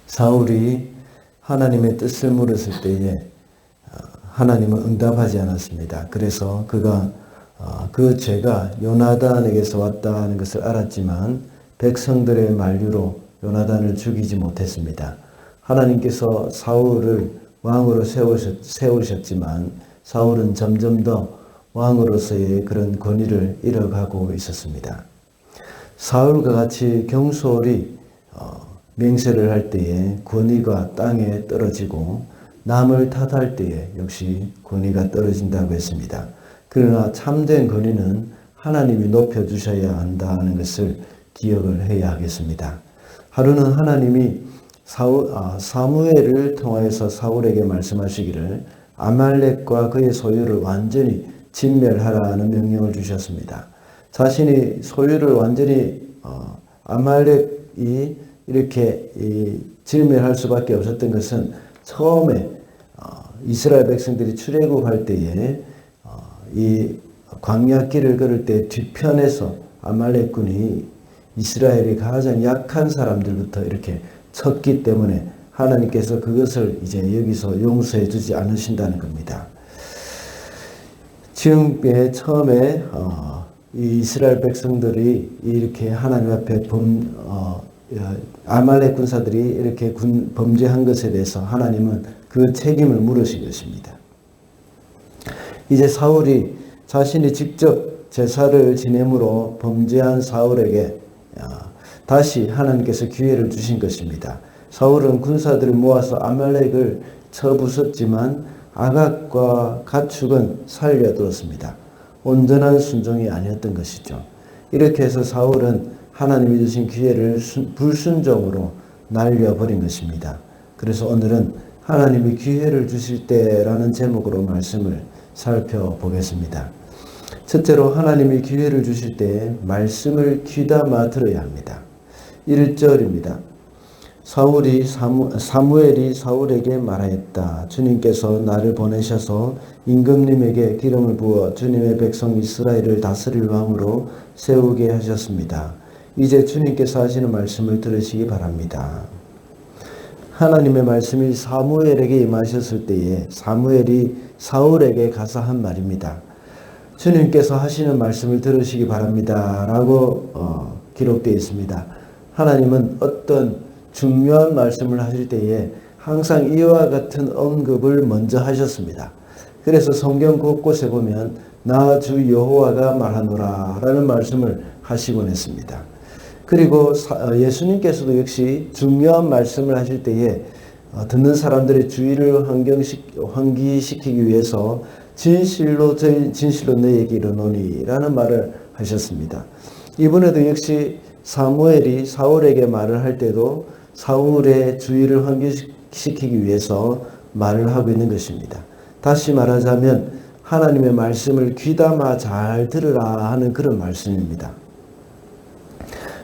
사울이 하나님의 뜻을 물었을 때에 하나님은 응답하지 않았습니다. 그래서 그가 그 죄가 요나단에게서 왔다는 것을 알았지만 백성들의 만류로 요나단을 죽이지 못했습니다. 하나님께서 사울을 왕으로 세우셨지만 사울은 점점 더 왕으로서의 그런 권위를 잃어가고 있었습니다. 사울과 같이 경솔이 맹세를 할 때에 권위가 땅에 떨어지고 남을 탓할 때에 역시 권위가 떨어진다고 했습니다. 그러나 참된 권위는 하나님이 높여주셔야 한다는 것을 기억을 해야 하겠습니다. 하루는 하나님이 사무엘을 통하여서 사울에게 말씀하시기를 아말렉과 그의 소유를 완전히 진멸하라는 명령을 주셨습니다. 자신이 소유를 완전히 아말렉이 이렇게 진멸할 수밖에 없었던 것은 처음에 이스라엘 백성들이 출애굽할 때에 이 광야길을 걸을 때 뒤편에서 아말렉군이 이스라엘이 가장 약한 사람들부터 이렇게 쳤기 때문에 하나님께서 그것을 이제 여기서 용서해 주지 않으신다는 겁니다. 지금 처음에 이 이스라엘 백성들이 이렇게 하나님 앞에 아말렉 군사들이 이렇게 범죄한 것에 대해서 하나님은 그 책임을 물으신 것입니다. 이제 사울이 자신이 직접 제사를 지냄으로 범죄한 사울에게 다시 하나님께서 기회를 주신 것입니다. 사울은 군사들을 모아서 아말렉을 쳐부쉈지만 아각과 가축은 살려두었습니다. 온전한 순종이 아니었던 것이죠. 이렇게 해서 사울은 하나님이 주신 기회를 불순종으로 날려버린 것입니다. 그래서 오늘은 하나님이 기회를 주실 때라는 제목으로 말씀을 살펴보겠습니다. 첫째로 하나님이 기회를 주실 때 말씀을 귀담아 들어야 합니다. 1절입니다. 사무엘이 사울에게 말하였다. 주님께서 나를 보내셔서 임금님에게 기름을 부어 주님의 백성 이스라엘을 다스릴 왕으로 세우게 하셨습니다. 이제 주님께서 하시는 말씀을 들으시기 바랍니다. 하나님의 말씀이 사무엘에게 임하셨을 때에 사무엘이 사울에게 가서 한 말입니다. 주님께서 하시는 말씀을 들으시기 바랍니다. 라고 기록되어 있습니다. 하나님은 어떤 중요한 말씀을 하실 때에 항상 이와 같은 언급을 먼저 하셨습니다. 그래서 성경 곳곳에 보면 나 주 여호와가 말하노라 라는 말씀을 하시곤 했습니다. 그리고 예수님께서도 역시 중요한 말씀을 하실 때에 듣는 사람들의 주의를 환기시키기 위해서 진실로 너희에게 이르노니 라는 말을 하셨습니다. 이번에도 역시 사무엘이 사울에게 말을 할 때도 사울의 주의를 환기시키기 위해서 말을 하고 있는 것입니다. 다시 말하자면 하나님의 말씀을 귀담아 잘 들으라 하는 그런 말씀입니다.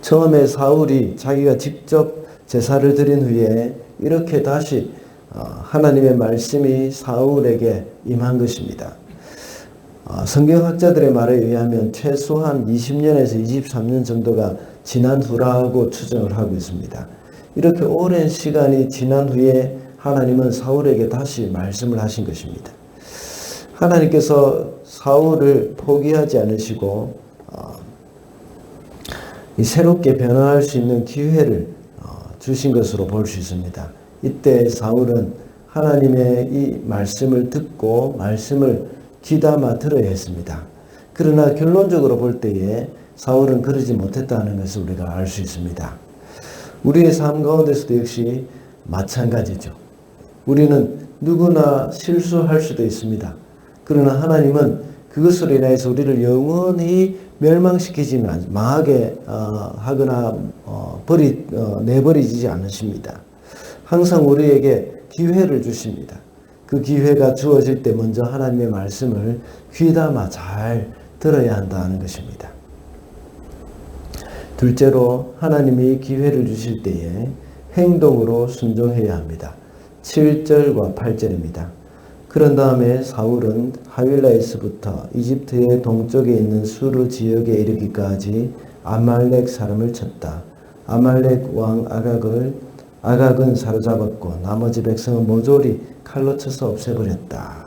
처음에 사울이 자기가 직접 제사를 드린 후에 이렇게 다시 하나님의 말씀이 사울에게 임한 것입니다. 성경학자들의 말에 의하면 최소한 20년에서 23년 정도가 지난 후라고 추정을 하고 있습니다. 이렇게 오랜 시간이 지난 후에 하나님은 사울에게 다시 말씀을 하신 것입니다. 하나님께서 사울을 포기하지 않으시고 새롭게 변화할 수 있는 기회를 주신 것으로 볼 수 있습니다. 이때 사울은 하나님의 이 말씀을 듣고 말씀을 귀담아 들어야 했습니다. 그러나 결론적으로 볼 때에 사울은 그러지 못했다는 것을 우리가 알 수 있습니다. 우리의 삶 가운데서도 역시 마찬가지죠. 우리는 누구나 실수할 수도 있습니다. 그러나 하나님은 그것으로 인해서 우리를 영원히 멸망시키지 망하게 하거나 내버리지 않으십니다. 항상 우리에게 기회를 주십니다. 그 기회가 주어질 때 먼저 하나님의 말씀을 귀담아 잘 들어야 한다는 것입니다. 둘째로 하나님이 기회를 주실 때에 행동으로 순종해야 합니다. 7절과 8절입니다. 그런 다음에 사울은 하윌라에서부터 이집트의 동쪽에 있는 수르 지역에 이르기까지 아말렉 사람을 쳤다. 아말렉 왕 아각은 사로잡았고 나머지 백성은 모조리 칼로 쳐서 없애버렸다.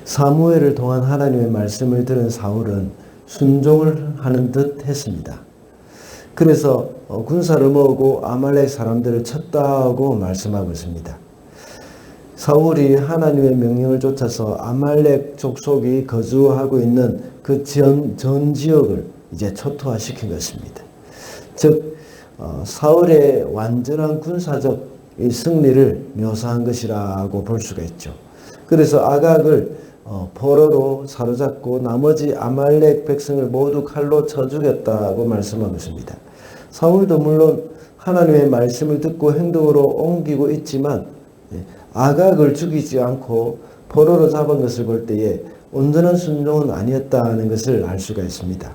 사무엘을 통한 하나님의 말씀을 들은 사울은 순종을 하는 듯 했습니다. 그래서 군사를 모으고 아말렉 사람들을 쳤다고 말씀하고 있습니다. 사울이 하나님의 명령을 쫓아서 아말렉 족속이 거주하고 있는 그 전 지역을 이제 초토화시킨 것입니다. 즉 사울의 완전한 군사적 승리를 묘사한 것이라고 볼 수가 있죠. 그래서 아각을 포로로 사로잡고 나머지 아말렉 백성을 모두 칼로 쳐 죽였다고 말씀하고 있습니다. 사울도 물론 하나님의 말씀을 듣고 행동으로 옮기고 있지만 아각을 죽이지 않고 포로로 잡은 것을 볼 때에 온전한 순종은 아니었다는 것을 알 수가 있습니다.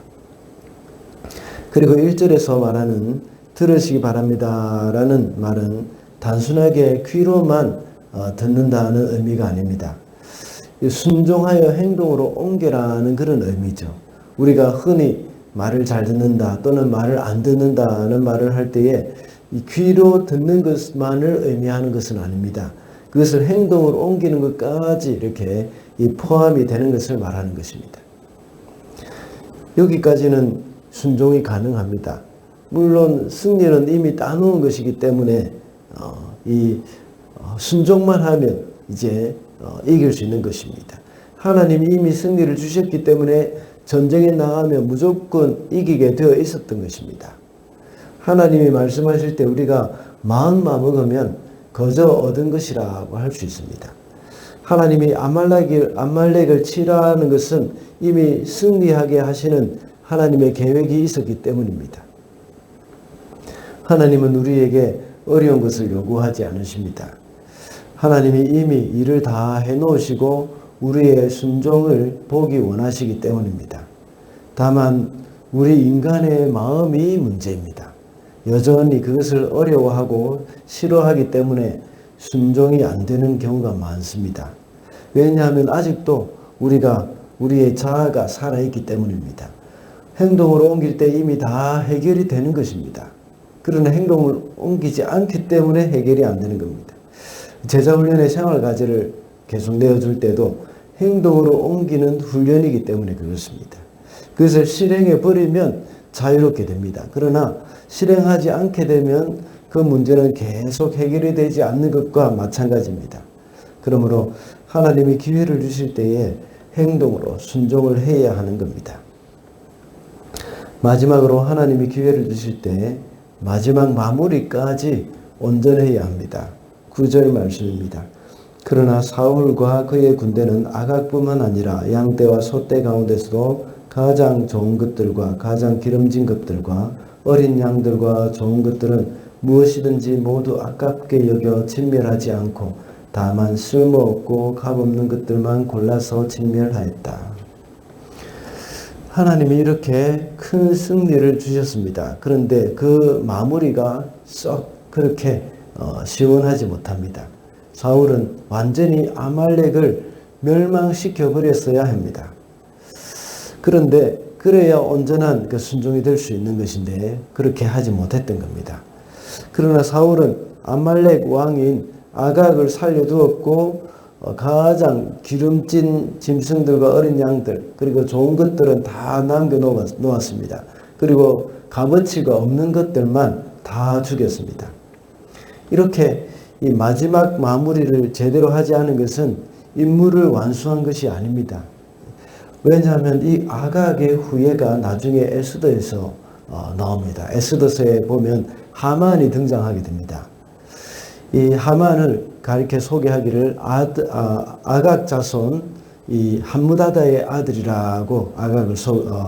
그리고 1절에서 말하는 들으시기 바랍니다 라는 말은 단순하게 귀로만 듣는다는 의미가 아닙니다. 순종하여 행동으로 옮겨라는 그런 의미죠. 우리가 흔히 말을 잘 듣는다 또는 말을 안 듣는다는 말을 할 때에 이 귀로 듣는 것만을 의미하는 것은 아닙니다. 그것을 행동으로 옮기는 것까지 이렇게 포함이 되는 것을 말하는 것입니다. 여기까지는 순종이 가능합니다. 물론 승리는 이미 따놓은 것이기 때문에 순종만 하면 이제 이길 수 있는 것입니다. 하나님이 이미 승리를 주셨기 때문에 전쟁에 나가면 무조건 이기게 되어 있었던 것입니다. 하나님이 말씀하실 때 우리가 마음만 먹으면 거저 얻은 것이라고 할 수 있습니다. 하나님이 아말렉을 치라는 것은 이미 승리하게 하시는 하나님의 계획이 있었기 때문입니다. 하나님은 우리에게 어려운 것을 요구하지 않으십니다. 하나님이 이미 일을 다 해놓으시고 우리의 순종을 보기 원하시기 때문입니다. 다만 우리 인간의 마음이 문제입니다. 여전히 그것을 어려워하고 싫어하기 때문에 순종이 안 되는 경우가 많습니다. 왜냐하면 아직도 우리의 자아가 살아있기 때문입니다. 행동으로 옮길 때 이미 다 해결이 되는 것입니다. 그러나 행동을 옮기지 않기 때문에 해결이 안 되는 겁니다. 제자훈련의 생활과제를 계속 내어줄 때도 행동으로 옮기는 훈련이기 때문에 그렇습니다. 그것을 실행해 버리면 자유롭게 됩니다. 그러나 실행하지 않게 되면 그 문제는 계속 해결이 되지 않는 것과 마찬가지입니다. 그러므로 하나님이 기회를 주실 때에 행동으로 순종을 해야 하는 겁니다. 마지막으로 하나님이 기회를 주실 때 마지막 마무리까지 온전해야 합니다. 9절 말씀입니다. 그러나 사울과 그의 군대는 아각뿐만 아니라 양떼와 소떼 가운데서도 가장 좋은 것들과 가장 기름진 것들과 어린 양들과 좋은 것들은 무엇이든지 모두 아깝게 여겨 진멸하지 않고 다만 쓸모없고 값없는 것들만 골라서 진멸하였다. 하나님이 이렇게 큰 승리를 주셨습니다. 그런데 그 마무리가 썩 그렇게 시원하지 못합니다. 사울은 완전히 아말렉을 멸망시켜 버렸어야 합니다. 그런데 그래야 온전한 그 순종이 될 수 있는 것인데 그렇게 하지 못했던 겁니다. 그러나 사울은 아말렉 왕인 아각을 살려두었고 가장 기름진 짐승들과 어린 양들 그리고 좋은 것들은 다 남겨놓았습니다. 그리고 값어치가 없는 것들만 다 죽였습니다. 이렇게 이 마지막 마무리를 제대로 하지 않은 것은 임무를 완수한 것이 아닙니다. 왜냐하면 이 아각의 후예가 나중에 에스더에서 나옵니다. 에스더서에 보면 하만이 등장하게 됩니다. 이 하만을 가리켜 소개하기를 아각 자손 이 함무다다의 아들이라고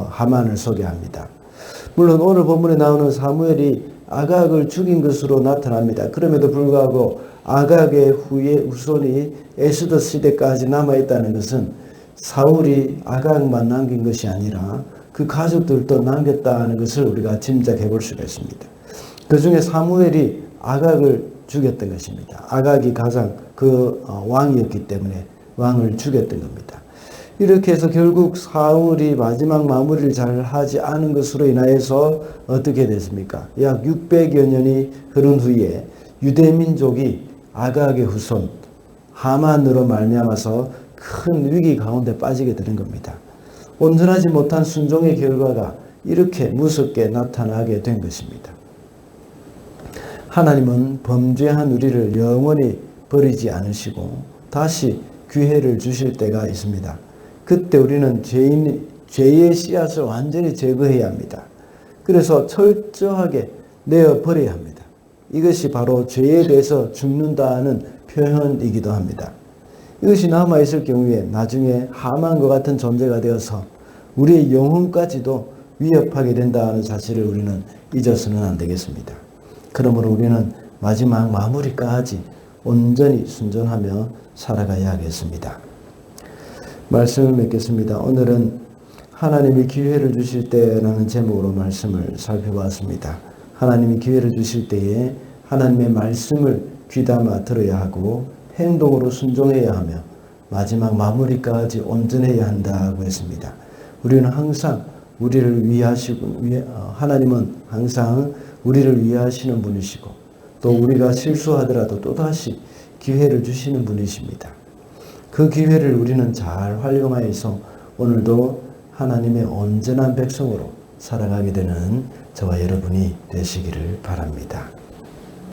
하만을 소개합니다. 물론 오늘 본문에 나오는 사무엘이 아각을 죽인 것으로 나타납니다. 그럼에도 불구하고 아각의 후손이 에스더 시대까지 남아있다는 것은 사울이 아각만 남긴 것이 아니라 그 가족들도 남겼다는 것을 우리가 짐작해 볼 수가 있습니다. 그 중에 사무엘이 아각을 죽였던 것입니다. 아각이 가장 왕이었기 때문에 왕을 죽였던 겁니다. 이렇게 해서 결국 사울이 마지막 마무리를 잘 하지 않은 것으로 인하여서 어떻게 됐습니까? 약 600여 년이 흐른 후에 유대민족이 아각의 후손 하만으로 말미암아서 큰 위기 가운데 빠지게 되는 겁니다. 온전하지 못한 순종의 결과가 이렇게 무섭게 나타나게 된 것입니다. 하나님은 범죄한 우리를 영원히 버리지 않으시고 다시 기회를 주실 때가 있습니다. 그때 우리는 죄의 씨앗을 완전히 제거해야 합니다. 그래서 철저하게 내어버려야 합니다. 이것이 바로 죄에 대해서 죽는다는 표현이기도 합니다. 이것이 남아있을 경우에 나중에 하만과 같은 존재가 되어서 우리의 영혼까지도 위협하게 된다는 사실을 우리는 잊어서는 안 되겠습니다. 그러므로 우리는 마지막 마무리까지 온전히 순종하며 살아가야 하겠습니다. 말씀을 맺겠습니다. 오늘은 하나님이 기회를 주실 때라는 제목으로 말씀을 살펴봤습니다. 하나님이 기회를 주실 때에 하나님의 말씀을 귀담아 들어야 하고 행동으로 순종해야 하며 마지막 마무리까지 온전해야 한다고 했습니다. 우리는 항상 우리를 위하시고 하나님은 항상 우리를 위하시는 분이시고 또 우리가 실수하더라도 또다시 기회를 주시는 분이십니다. 그 기회를 우리는 잘 활용하여서 오늘도 하나님의 온전한 백성으로 살아가게 되는 저와 여러분이 되시기를 바랍니다.